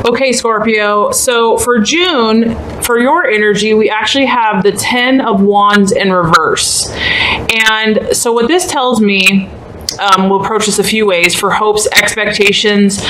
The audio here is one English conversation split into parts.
Okay, Scorpio. So for June, for your energy, we actually have the 10 of Wands in reverse. And so what this tells me, we'll approach this a few ways, for hopes, expectations,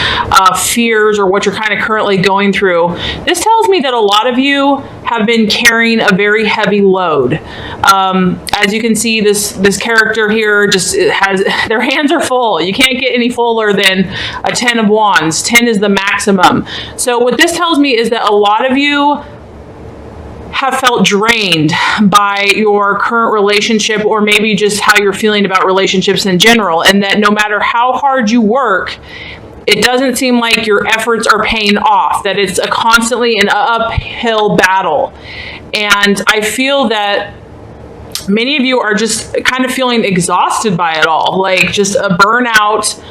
fears, or what you're kind of currently going through. This tells me that a lot of you have been carrying a very heavy load. As you can see, this character here just has, their hands are full. You can't get any fuller than a 10 of Wands. 10 is the maximum. So what this tells me is that a lot of you have felt drained by your current relationship, or maybe just how you're feeling about relationships in general, and that no matter how hard you work, it doesn't seem like your efforts are paying off, that it's a constantly an uphill battle. And I feel that many of you are just kind of feeling exhausted by it all, like just a burnout.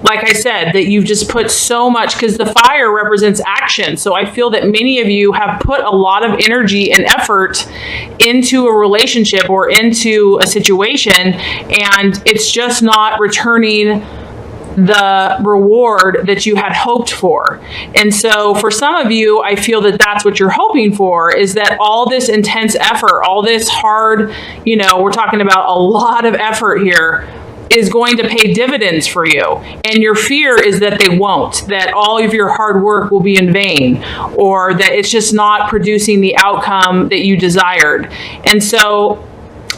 Like I said, that you've just put so much, because the fire represents action. So I feel that many of you have put a lot of energy and effort into a relationship or into a situation, and it's just not returning the reward that you had hoped for. And so for some of you, I feel that that's what you're hoping for, is that all this intense effort, all this hard, you know, we're talking about a lot of effort here, is going to pay dividends for you. And your fear is that they won't, that all of your hard work will be in vain, or that it's just not producing the outcome that you desired. And so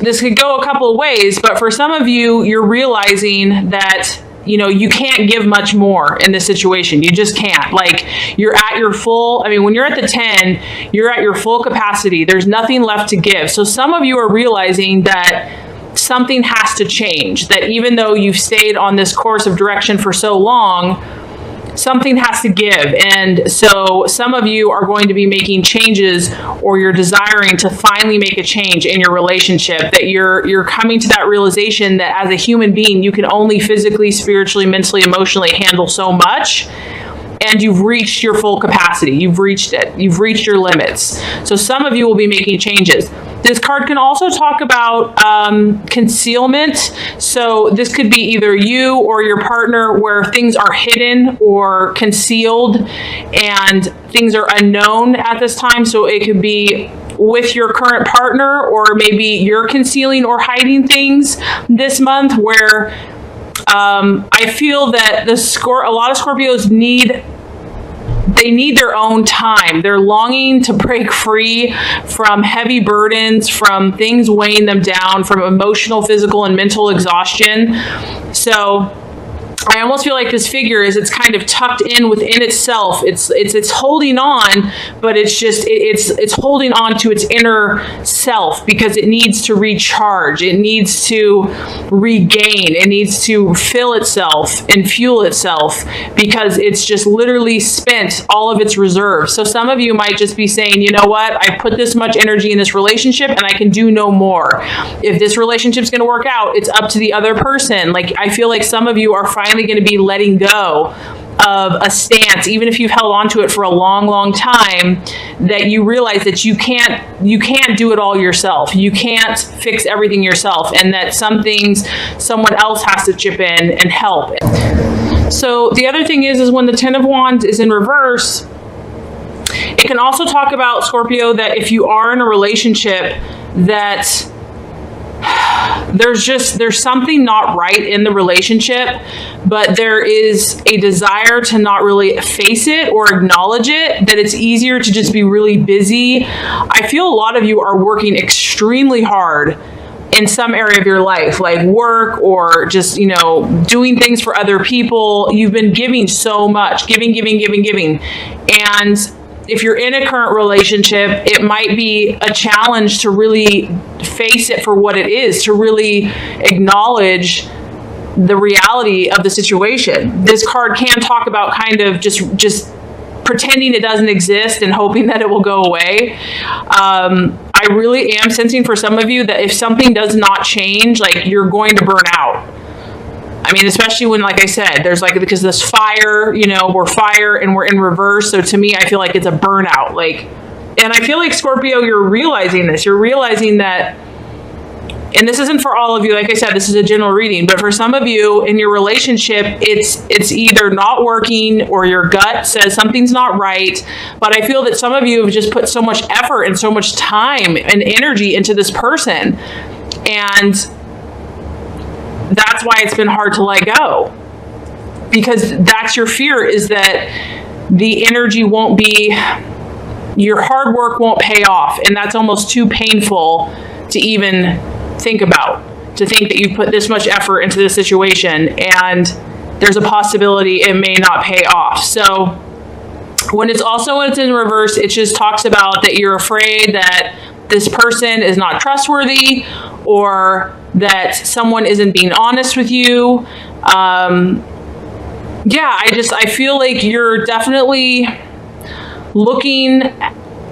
this could go a couple of ways, but for some of you, you're realizing that, you know, you can't give much more in this situation. You just can't. Like, you're at your full, I mean, when you're at the 10, you're at your full capacity. There's nothing left to give. So some of you are realizing that something has to change, that even though you've stayed on this course of direction for so long, something has to give. And so some of you are going to be making changes, or you're desiring to finally make a change in your relationship, that you're coming to that realization that as a human being, you can only physically, spiritually, mentally, emotionally handle so much. And you've reached your full capacity. You've reached it. You've reached your limits. So some of you will be making changes. This card can also talk about concealment. So this could be either you or your partner, where things are hidden or concealed and things are unknown at this time. So it could be with your current partner, or maybe you're concealing or hiding things this month, where I feel that a lot of Scorpios need their own time. They're longing to break free from heavy burdens, from things weighing them down, from emotional, physical, and mental exhaustion. So I almost feel like this figure it's kind of tucked in within itself. It's holding on, but it's holding on to its inner self, because it needs to recharge. It needs to regain. It needs to fill itself and fuel itself, because it's just literally spent all of its reserves. So some of you might just be saying, you know what, I put this much energy in this relationship and I can do no more. If this relationship's going to work out, it's up to the other person. Like, I feel like some of you are finally going to be letting go of a stance, even if you've held on to it for a long, long time, that you realize that you can't do it all yourself. You can't fix everything yourself, and that some things someone else has to chip in and help. So the other thing is when the 10 of Wands is in reverse, it can also talk about, Scorpio, that if you are in a relationship, that there's something not right in the relationship, but there is a desire to not really face it or acknowledge it, that it's easier to just be really busy. I feel a lot of you are working extremely hard in some area of your life, like work, or just, you know, doing things for other people. You've been giving so much, giving. And if you're in a current relationship, it might be a challenge to really face it for what it is, to really acknowledge the reality of the situation. This card can talk about kind of just pretending it doesn't exist and hoping that it will go away. I really am sensing for some of you that if something does not change, like, you're going to burn out. I mean, especially when, like I said, there's like, because this fire, you know, we're fire and we're in reverse. So to me, I feel like it's a burnout. Like, and I feel like, Scorpio, you're realizing this. You're realizing that and this isn't for all of you, like I said, this is a general reading, but for some of you in your relationship, it's either not working or your gut says something's not right. But I feel that some of you have just put so much effort and so much time and energy into this person, and that's why it's been hard to let go, because that's your fear, is that the energy won't be, your hard work won't pay off, and that's almost too painful to even think about, to think that you put this much effort into this situation and there's a possibility it may not pay off. So when it's in reverse, it just talks about that you're afraid that this person is not trustworthy, or that someone isn't being honest with you. I feel like you're definitely looking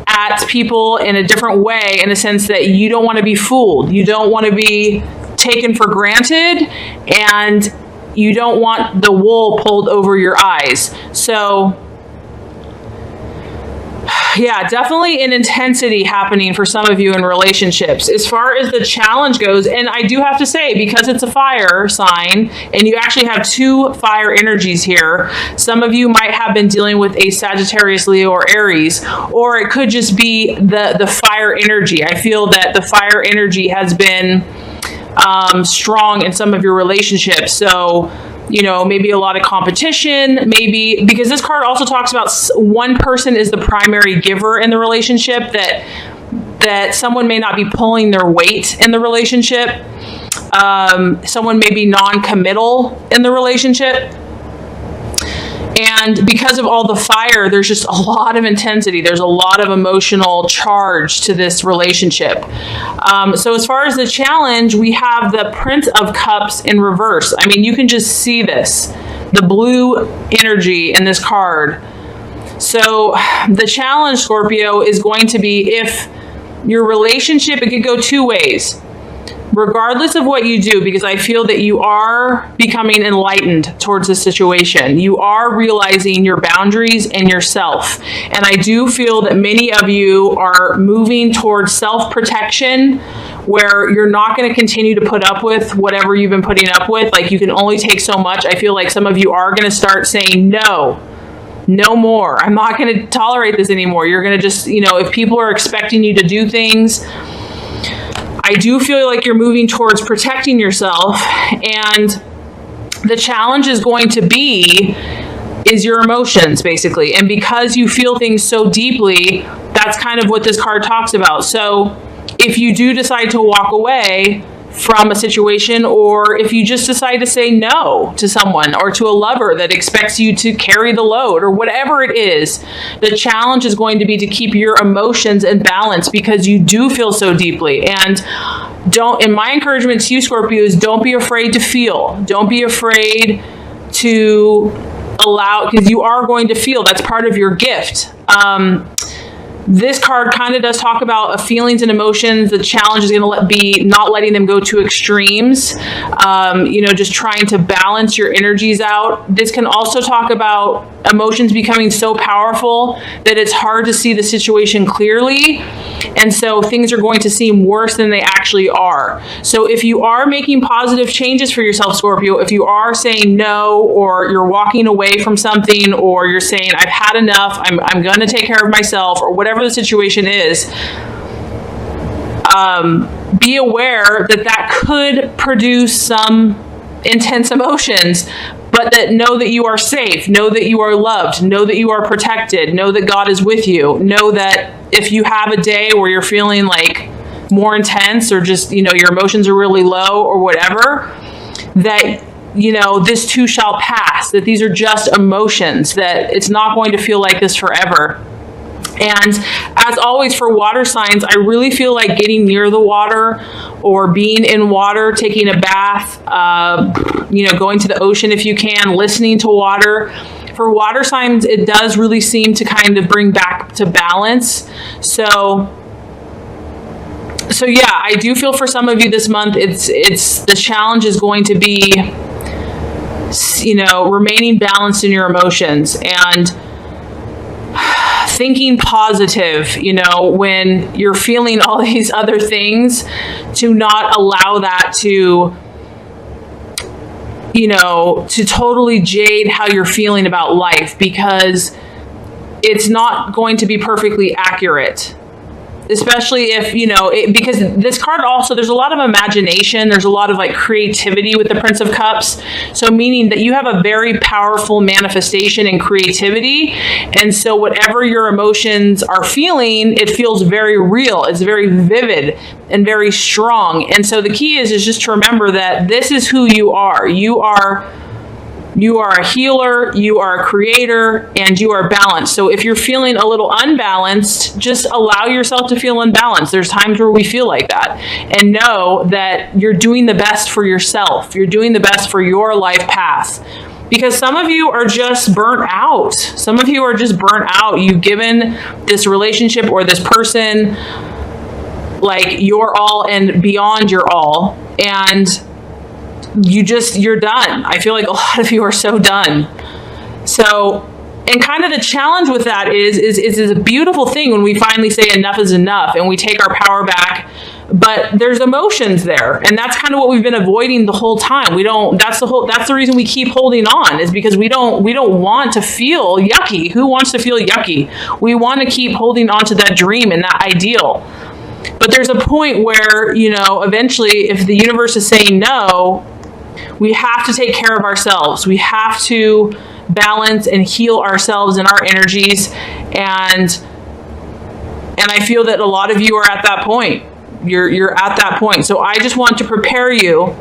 at people in a different way, in a sense that you don't want to be fooled. You don't want to be taken for granted, and you don't want the wool pulled over your eyes. So yeah, definitely an intensity happening for some of you in relationships. As far as the challenge goes, and I do have to say, because it's a fire sign and you actually have two fire energies here, some of you might have been dealing with a Sagittarius, Leo, or Aries, or it could just be the fire energy. I feel that the fire energy has been strong in some of your relationships. So maybe a lot of competition, maybe, because this card also talks about one person is the primary giver in the relationship, that someone may not be pulling their weight in the relationship. Someone may be non-committal in the relationship. And because of all the fire, there's just a lot of intensity. There's a lot of emotional charge to this relationship. So as far as the challenge, we have the Prince of Cups in reverse. I mean, you can just see this, the blue energy in this card. So the challenge, Scorpio, is going to be, if your relationship, it could go two ways. Regardless of what you do, because I feel that you are becoming enlightened towards the situation. You are realizing your boundaries and yourself. And I do feel that many of you are moving towards self-protection, where you're not going to continue to put up with whatever you've been putting up with. Like, you can only take so much. I feel like some of you are going to start saying, no more. I'm not going to tolerate this anymore. You're going to just, if people are expecting you to do things, I do feel like you're moving towards protecting yourself, and the challenge is going to be your emotions, basically. And because you feel things so deeply, that's kind of what this card talks about. So if you do decide to walk away from a situation, or if you just decide to say no to someone or to a lover that expects you to carry the load, or whatever it is, the challenge is going to be to keep your emotions in balance, because you do feel so deeply. And my encouragement to you, Scorpio, is don't be afraid to feel. Don't be afraid to allow, because you are going to feel. That's part of your gift. This card kind of does talk about feelings and emotions. The challenge is going to be not letting them go to extremes, just trying to balance your energies out. This can also talk about emotions becoming so powerful that it's hard to see the situation clearly. And so things are going to seem worse than they actually are. So if you are making positive changes for yourself, Scorpio, if you are saying no, or you're walking away from something, or you're saying, I've had enough, I'm going to take care of myself, or whatever the situation is, be aware that could produce some intense emotions, but know that you are safe, know that you are loved, know that you are protected, know that God is with you, know that if you have a day where you're feeling like more intense, or just, your emotions are really low or whatever, that this too shall pass, that these are just emotions, that it's not going to feel like this forever. And as always, for water signs, I really feel like getting near the water, or being in water, taking a bath, going to the ocean if you can, listening to water. For water signs, it does really seem to kind of bring back to balance. So yeah, I do feel for some of you this month, it's the challenge is going to be, remaining balanced in your emotions. And thinking positive, you know, when you're feeling all these other things, to not allow that to, you know, to totally jade how you're feeling about life, because it's not going to be perfectly accurate. Especially if, you know, because this card also, there's a lot of imagination. There's a lot of like creativity with the Prince of Cups. So meaning that you have a very powerful manifestation and creativity. And so whatever your emotions are feeling, it feels very real. It's very vivid and very strong. And so the key is just to remember that this is who you are. You are a healer, you are a creator, and you are balanced. So if you're feeling a little unbalanced, just allow yourself to feel unbalanced. There's times where we feel like that. And know that you're doing the best for yourself. You're doing the best for your life path. Because some of you are just burnt out. Some of you are just burnt out. You've given this relationship or this person like your all and beyond your all. And you're done. I feel like a lot of you are so done. So, and kind of the challenge with that is a beautiful thing when we finally say enough is enough and we take our power back, but there's emotions there. And that's kind of what we've been avoiding the whole time. That's the reason we keep holding on, is because we don't want to feel yucky. Who wants to feel yucky? We want to keep holding on to that dream and that ideal. But there's a point where, you know, eventually if the universe is saying no, we have to take care of ourselves. We have to balance and heal ourselves and our energies. And I feel that a lot of you are at that point. You're at that point. So I just want to prepare you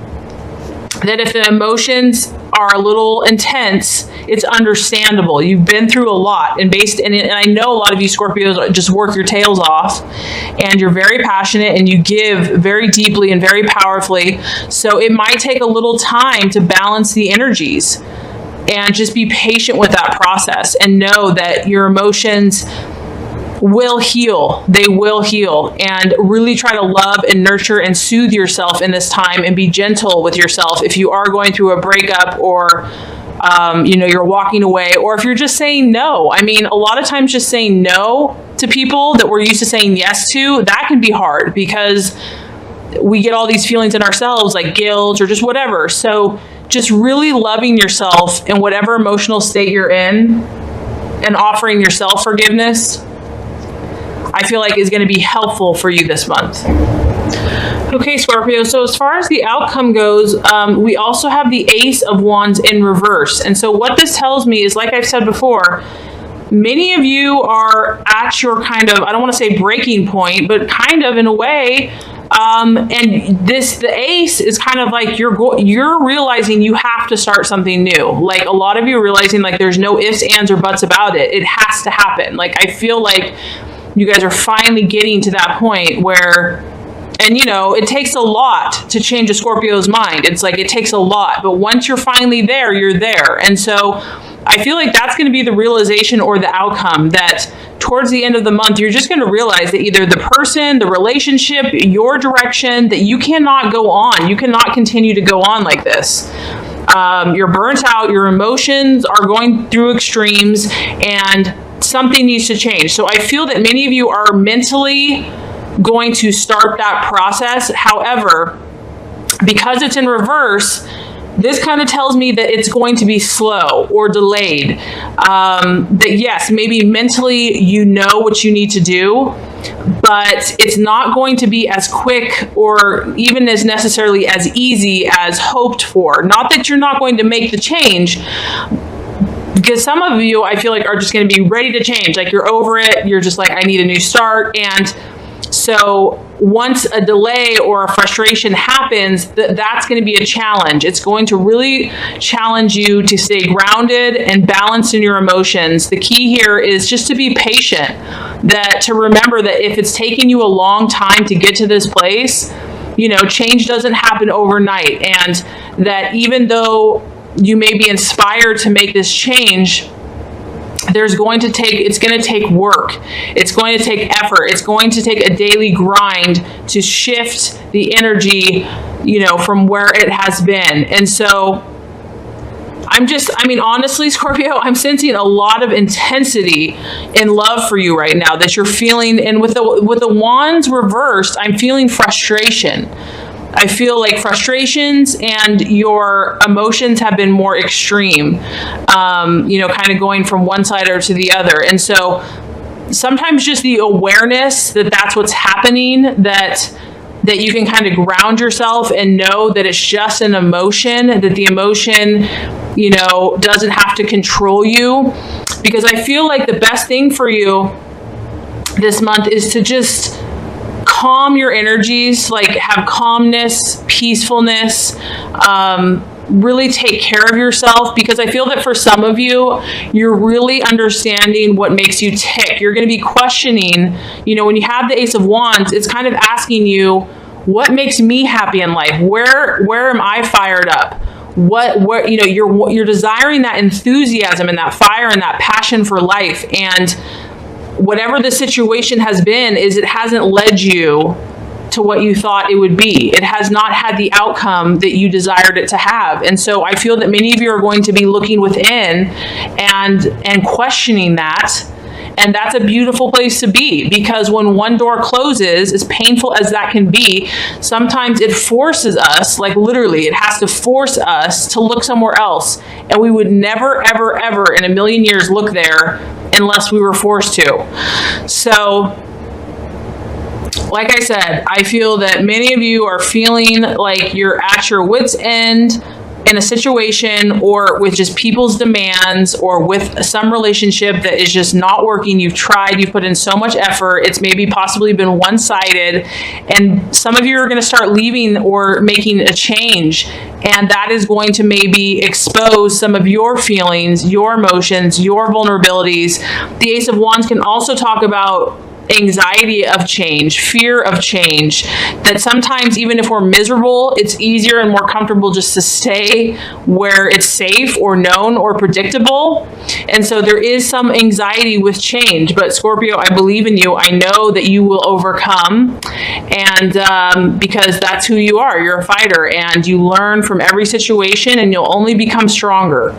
that if the emotions are a little intense, it's understandable. You've been through a lot, and I know a lot of you Scorpios just work your tails off, and you're very passionate and you give very deeply and very powerfully. So it might take a little time to balance the energies, and just be patient with that process and know that your emotions will heal. They will heal. And really try to love and nurture and soothe yourself in this time, and be gentle with yourself if you are going through a breakup, or you know, you're walking away, or if you're just saying no. I mean, a lot of times just saying no to people that we're used to saying yes to, that can be hard, because we get all these feelings in ourselves like guilt or just whatever. So just really loving yourself in whatever emotional state you're in, and offering yourself forgiveness, I feel like is going to be helpful for you this month. Okay, Scorpio, so as far as the outcome goes, we also have the Ace of Wands in reverse. And so what this tells me is, like I've said before, many of you are at your kind of, I don't want to say breaking point, but kind of in a way. And the Ace is kind of like you're realizing you have to start something new. Like a lot of you are realizing like there's no ifs, ands, or buts about it. It has to happen. Like I feel like you guys are finally getting to that point where, and you know, it takes a lot to change a Scorpio's mind. It's like, it takes a lot, but once you're finally there, you're there. And so I feel like that's going to be the realization or the outcome, that towards the end of the month, you're just going to realize that either the person, the relationship, your direction, that you cannot go on. You cannot continue to go on like this. You're burnt out. Your emotions are going through extremes, and something needs to change. So I feel that many of you are mentally going to start that process. However, because it's in reverse, this kind of tells me that it's going to be slow or delayed. That yes, maybe mentally you know what you need to do, but it's not going to be as quick or even as necessarily as easy as hoped for. Not that you're not going to make the change, because some of you, I feel like, are just going to be ready to change. Like you're over it. You're just like, I need a new start. And so once a delay or a frustration happens, that's going to be a challenge. It's going to really challenge you to stay grounded and balanced in your emotions. The key here is just to be patient, to remember that if it's taking you a long time to get to this place, you know, change doesn't happen overnight. And that even though you may be inspired to make this change, it's going to take work. It's going to take effort. It's going to take a daily grind to shift the energy, you know, from where it has been. And so I mean, honestly, Scorpio, I'm sensing a lot of intensity in love for you right now that you're feeling. And with the wands reversed, I'm feeling frustration. I feel like frustrations and your emotions have been more extreme, you know, kind of going from one side or to the other. And so sometimes just the awareness that that's what's happening, that you can kind of ground yourself and know that it's just an emotion, that the emotion, you know, doesn't have to control you. Because I feel like the best thing for you this month is to just calm your energies, like have calmness, peacefulness, really take care of yourself, because I feel that for some of you, you're really understanding what makes you tick. You're going to be questioning, you know, when you have the Ace of Wands, it's kind of asking you, what makes me happy in life? Where am I fired up? Where, you know, you're desiring that enthusiasm and that fire and that passion for life. And whatever the situation has been, is it hasn't led you to what you thought it would be. It has not had the outcome that you desired it to have. And so I feel that many of you are going to be looking within and questioning that. And that's a beautiful place to be, because when one door closes, as painful as that can be, sometimes it forces us, like literally, it has to force us to look somewhere else. And we would never, ever, ever in a million years look there unless we were forced to. So, like I said, I feel that many of you are feeling like you're at your wit's end in a situation, or with just people's demands, or with some relationship that is just not working. You've tried, you've put in so much effort, it's maybe possibly been one-sided, and some of you are going to start leaving or making a change, and that is going to maybe expose some of your feelings, your emotions, your vulnerabilities. The Ace of Wands can also talk about anxiety of change, fear of change, that sometimes even if we're miserable, it's easier and more comfortable just to stay where it's safe or known or predictable. And so there is some anxiety with change, but Scorpio, I believe in you. I know that you will overcome, and because that's who you are. You're a fighter, and you learn from every situation, and you'll only become stronger.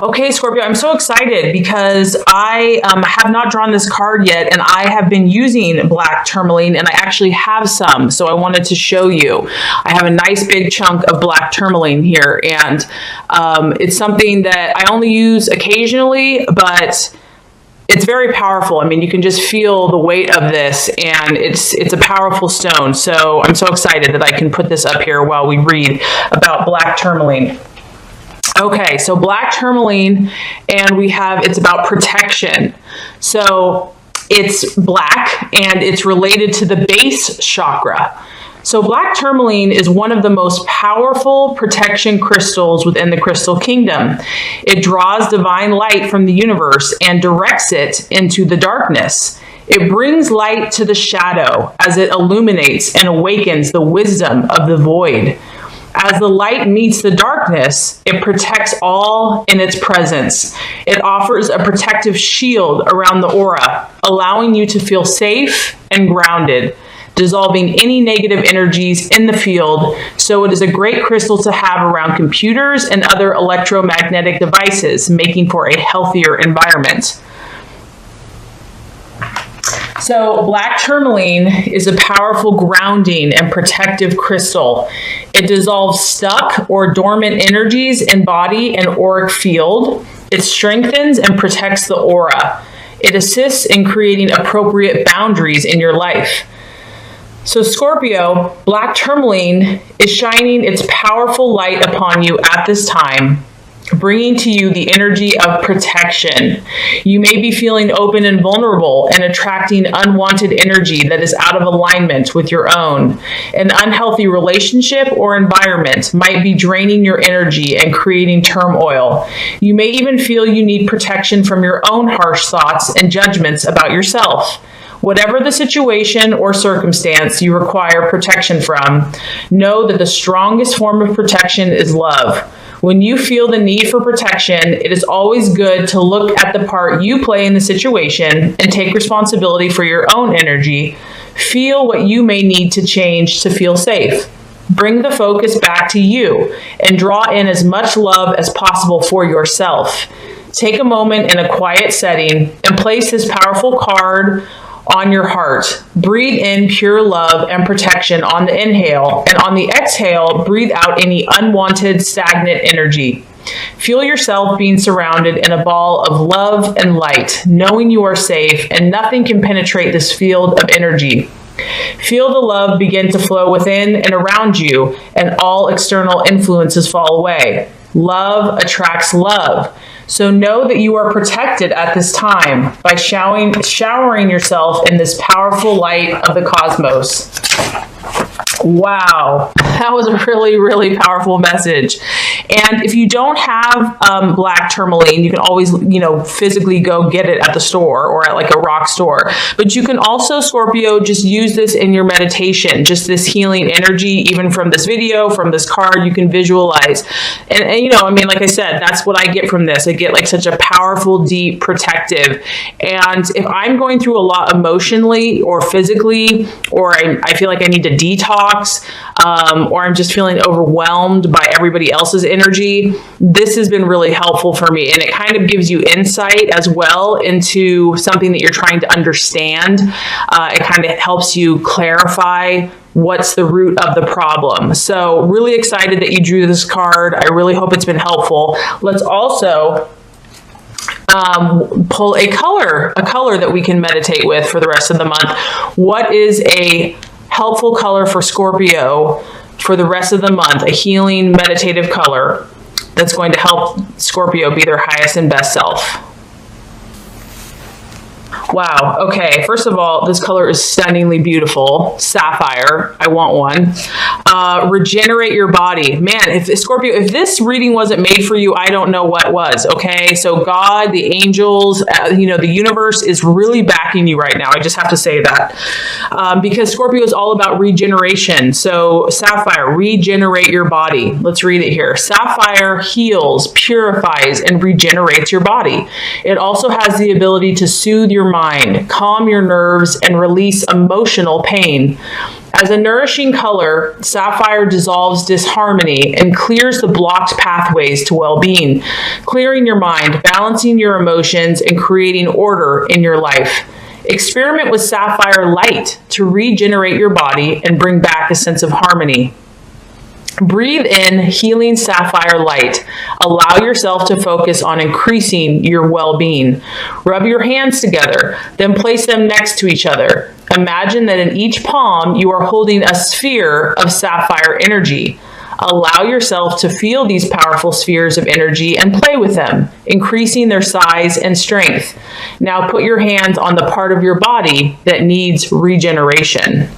Okay, Scorpio, I'm so excited because I have not drawn this card yet, and I have been using black tourmaline, and I actually have some, so I wanted to show you. I have a nice big chunk of black tourmaline here, and it's something that I only use occasionally, but it's very powerful. I mean, you can just feel the weight of this, and it's a powerful stone. So I'm so excited that I can put this up here while we read about black tourmaline. Okay, so black tourmaline, and it's about protection. So it's black, and it's related to the base chakra. So black tourmaline is one of the most powerful protection crystals within the crystal kingdom. It draws divine light from the universe and directs it into the darkness. It brings light to the shadow as it illuminates and awakens the wisdom of the void. As the light meets the darkness, it protects all in its presence. It offers a protective shield around the aura, allowing you to feel safe and grounded, dissolving any negative energies in the field. So it is a great crystal to have around computers and other electromagnetic devices, making for a healthier environment. So black tourmaline is a powerful grounding and protective crystal. It dissolves stuck or dormant energies in body and auric field. It strengthens and protects the aura. It assists in creating appropriate boundaries in your life. So Scorpio, black tourmaline is shining its powerful light upon you at this time, bringing to you the energy of protection. You may be feeling open and vulnerable and attracting unwanted energy that is out of alignment with your own. An unhealthy relationship or environment might be draining your energy and creating turmoil. You may even feel you need protection from your own harsh thoughts and judgments about yourself. Whatever the situation or circumstance you require protection from, know that the strongest form of protection is love. When you feel the need for protection, it is always good to look at the part you play in the situation and take responsibility for your own energy. Feel what you may need to change to feel safe. Bring the focus back to you and draw in as much love as possible for yourself. Take a moment in a quiet setting and place this powerful card on your heart. Breathe in pure love and protection on the inhale, and on the exhale, breathe out any unwanted, stagnant energy. Feel yourself being surrounded in a ball of love and light, knowing you are safe and nothing can penetrate this field of energy. Feel the love begin to flow within and around you, and all external influences fall away. Love attracts love. So know that you are protected at this time by showering yourself in this powerful light of the cosmos. Wow, that was a really, really powerful message. And if you don't have black tourmaline, you can always, physically go get it at the store or at like a rock store. But you can also, Scorpio, just use this in your meditation, just this healing energy, even from this video, from this card, you can visualize. And like I said, that's what I get from this. I get like such a powerful, deep, protective. And if I'm going through a lot emotionally or physically, or I feel like I need to detox, or I'm just feeling overwhelmed by everybody else's energy, this has been really helpful for me. And it kind of gives you insight as well into something that you're trying to understand. It kind of helps you clarify what's the root of the problem. So really excited that you drew this card. I really hope it's been helpful. Let's also pull a color that we can meditate with for the rest of the month. What is a helpful color for Scorpio for the rest of the month? A healing, meditative color that's going to help Scorpio be their highest and best self. Wow. Okay. First of all, this color is stunningly beautiful. Sapphire. I want one. Regenerate your body. Man, if Scorpio, if this reading wasn't made for you, I don't know what was. Okay. So God, the angels, the universe is really backing you right now. I just have to say that. Because Scorpio is all about regeneration. So Sapphire, regenerate your body. Let's read it here. Sapphire heals, purifies, and regenerates your body. It also has the ability to soothe your mind, calm your nerves, and release emotional pain. As a nourishing color, sapphire dissolves disharmony and clears the blocked pathways to well-being, clearing your mind, balancing your emotions, and creating order in your life. Experiment with sapphire light to regenerate your body and bring back a sense of harmony. Breathe in healing sapphire light. Allow yourself to focus on increasing your well-being. Rub your hands together, then place them next to each other. Imagine that in each palm you are holding a sphere of sapphire energy. Allow yourself to feel these powerful spheres of energy and play with them, increasing their size and strength. Now put your hands on the part of your body that needs regeneration.